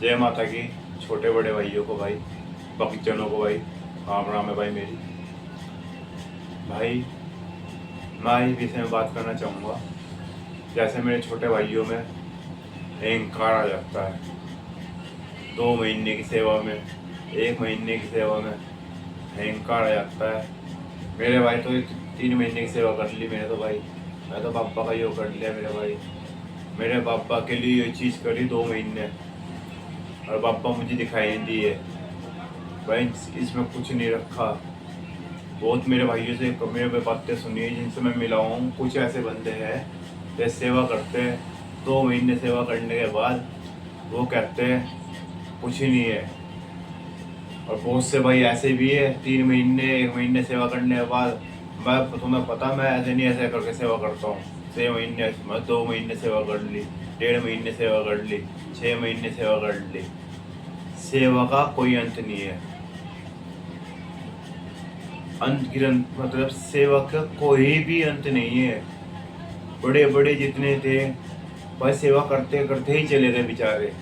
जय माता की। छोटे बड़े भाइयों को भाई, भक्तजनों को भाई राम राम है भाई मेरी। भाई मैं इस विषय में बात करना चाहूँगा। जैसे मेरे छोटे भाइयों में अहंकार आ जाता है। 2 महीने की सेवा में, 1 महीने की सेवा में अहंकार आ जाता है। मेरे भाई तो 3 महीने की सेवा कर ली मैंने तो भाई। मैं तो पापा का योग कर लिया मेरे भाई। मेरे पापा के लिए ये चीज़ करी 2 महीने और पापा मुझे दिखाई नहीं दिए भाई। इसमें कुछ नहीं रखा। बहुत मेरे भाइयों से मेरे बातें सुनी है जिनसे मैं मिला हूँ। कुछ ऐसे बंदे हैं जो सेवा करते हैं, 2 महीने सेवा करने के बाद वो कहते हैं कुछ ही नहीं है। और बहुत से भाई ऐसे भी है 3 महीने 1 महीने सेवा करने के बाद, मैं तुम्हें पता मैं ऐसे नहीं ऐसे करके सेवा करता हूँ। 6 महीने मैं 2 महीने सेवा कर ली, 1.5 महीने सेवा कर ली, 6 महीने सेवा कर ली। सेवा का कोई अंत नहीं है। अंत गिरंत मतलब सेवा का कोई भी अंत नहीं है। बड़े बड़े जितने थे वह सेवा करते करते ही चले गए बेचारे।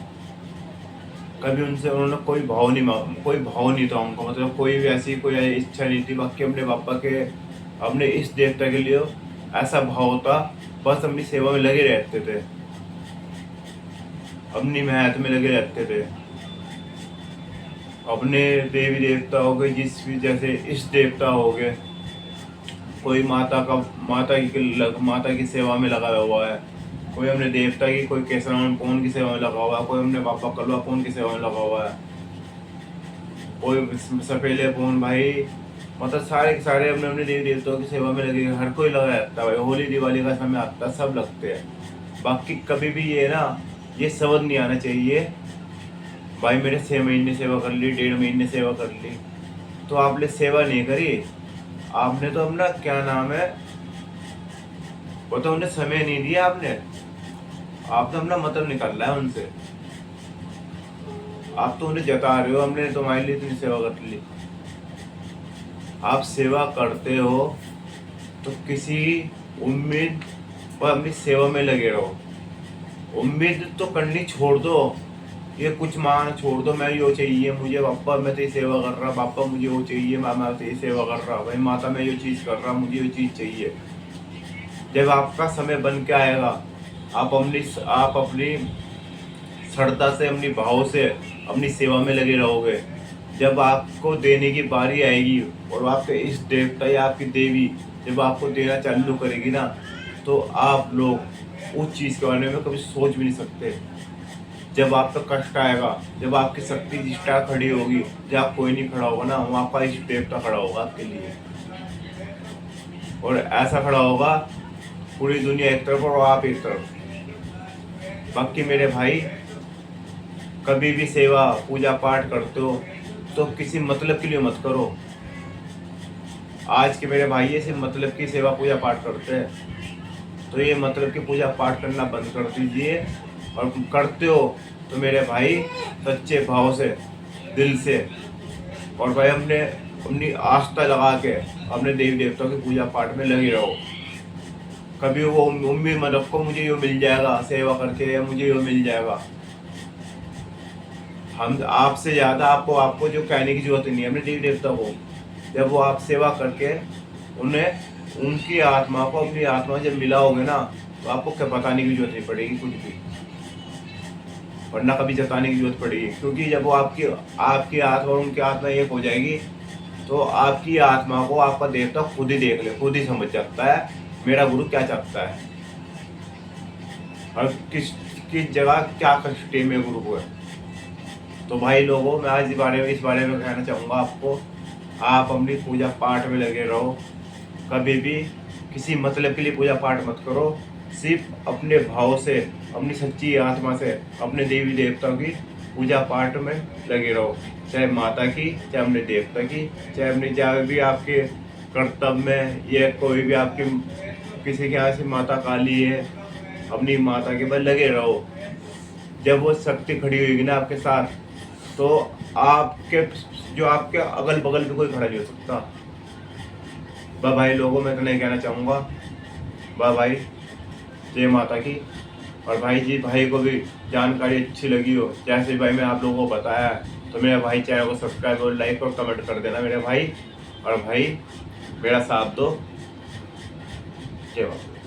कभी उनसे उन्होंने कोई भाव नहीं था उनको, मतलब कोई भी ऐसी कोई इच्छा नहीं थी। बाकी अपने पापा के, अपने इस देवता के लिए ऐसा भाव था, बस अपनी सेवा में लगे रहते थे, अपनी मेहनत में लगे रहते थे। अपने देवी देवता हो गए, जिस भी जैसे इष्ट देवता हो गए, कोई माता की सेवा में लगा हुआ है, कोई अपने देवता की, कोई केसरावन पौन की सेवा में लगा हुआ है, कोई अपने पापा कलवा पौन की सेवा में लगा हुआ है, कोई सफेले पौन भाई। मतलब सारे के सारे अपने अपने देवी देवताओं की सेवा में लगे, हर कोई लगा रहता है भाई। होली दिवाली का समय आता है सब लगते हैं। बाकी कभी भी ये ना, ये शब्द नहीं आना चाहिए भाई मेरे 6 महीने सेवा कर ली, 1.5 महीने सेवा कर ली। तो आपने सेवा नहीं करी, आपने तो अपना क्या नाम है, वो तो उन्हें समय नहीं दिया आपने। आप तो अपना मतलब निकाल रहा है उनसे। आप तो उन्हें जता रहे हो हमने तुम्हारे लिए इतनी सेवा कर ली। आप सेवा करते हो तो किसी उम्मीद और अपनी सेवा में लगे रहो। उम्मीद तो करनी छोड़ दो, ये कुछ मान छोड़ दो। मैं यो चाहिए मुझे पापा, मैं तेरी सेवा कर रहा, पापा मुझे वो चाहिए, मैं तेरी सेवा कर रहा भाई, माता मैं ये चीज़ कर रहा, मुझे ये चीज़ चाहिए। जब आपका समय बन के आएगा, आप अपनी श्रद्धा से, अपनी भाव से अपनी सेवा में लगे रहोगे। जब आपको देने की बारी आएगी और आपके इष्ट देवता या आपकी देवी जब आपको देना चालू करेगी ना, तो आप लोग उस चीज़ के बारे में कभी सोच भी नहीं सकते। जब आप पे कष्ट आएगा, जब आपकी शक्ति निष्ठा खड़ी होगी, जब कोई नहीं खड़ा होगा ना, वहाँ पर इष्ट देवता खड़ा होगा आपके लिए। और ऐसा खड़ा होगा पूरी दुनिया एक तरफ और आप एक तरफ। बाकी मेरे भाई, कभी भी सेवा पूजा पाठ करते हो तो किसी मतलब के लिए मत करो। आज के मेरे भाई ऐसे मतलब की सेवा पूजा पाठ करते हैं, तो ये मतलब की पूजा पाठ करना बंद कर दीजिए। और करते हो तो मेरे भाई सच्चे भाव से, दिल से, और भाई अपनी आस्था लगा के अपने देवी देवताओं की पूजा पाठ में लगे रहो। कभी वो उम्मीद मत रखो मुझे ये मिल जाएगा सेवा करके, या मुझे ये मिल जाएगा। हम आपसे ज़्यादा आपको जो कहने की जरूरत नहीं है अपने देवी देवता को। जब वो आप सेवा करके उन्हें, उनकी आत्मा को, अपनी आत्मा जब मिलाओगे ना, तो आपको क्या बताने की जरूरत नहीं पड़ेगी कुछ भी, और ना कभी जताने की जरूरत पड़ेगी। क्योंकि जब वो आपकी आत्मा और उनकी आत्मा एक हो जाएगी, तो आपकी आत्मा को आपका देवता खुद ही देख ले, खुद ही समझ जाता है मेरा गुरु क्या चाहता है और किस जगह क्या कष्ट है मेरे गुरु को है। तो भाई लोगों, मैं आज इस बारे में कहना चाहूँगा आपको, आप अपनी पूजा पाठ में लगे रहो। कभी भी किसी मतलब के लिए पूजा पाठ मत करो। सिर्फ अपने भाव से, अपनी सच्ची आत्मा से अपने देवी देवताओं की पूजा पाठ में लगे रहो। चाहे माता की, चाहे अपने देवता की, चाहे अपने जहाँ भी आपके कर्तव्य में, या कोई भी आपकी किसी के यहाँ से माता काली है, अपनी माता के बल लगे रहो। जब वो शक्ति खड़ी होगी ना आपके साथ, तो आपके अगल बगल में कोई खड़ा नहीं हो सकता। बा भाई लोगों, मैं तो नहीं कहना चाहूँगा। बा भाई, जय माता की। और भाई जी, भाई को भी जानकारी अच्छी लगी हो, जैसे भाई मैं आप लोगों को बताया, तो मेरे भाई चैनल को सब्सक्राइब और लाइक और कमेंट कर देना मेरे भाई। और भाई मेरा साथ दो। जय बाबा।